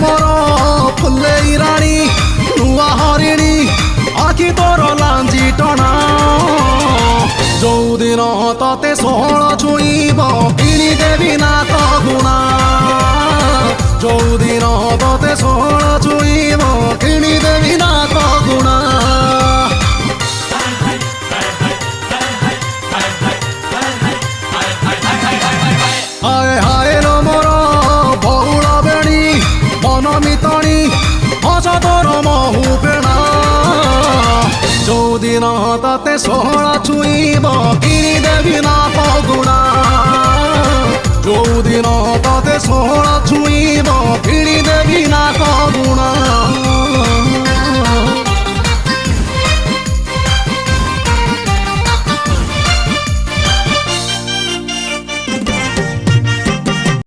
मोर फुलेई राणी नुआ हरिणी आखि तोर लांजी टणा जो दिन तते षोहल छुईब किणी देवी नाथ गुणा जो दिन तते षोहल छुईब किणी देवी नाथ गुणा हाय हाय रो मोर बहुल बेणी मन मितणी हस तोर महु पेणा जो दिन तते षोहल छुईब किणी देवी नाथ गुणा जो दिन तते षोहल छुईब किणी देवी नाथ गुणा।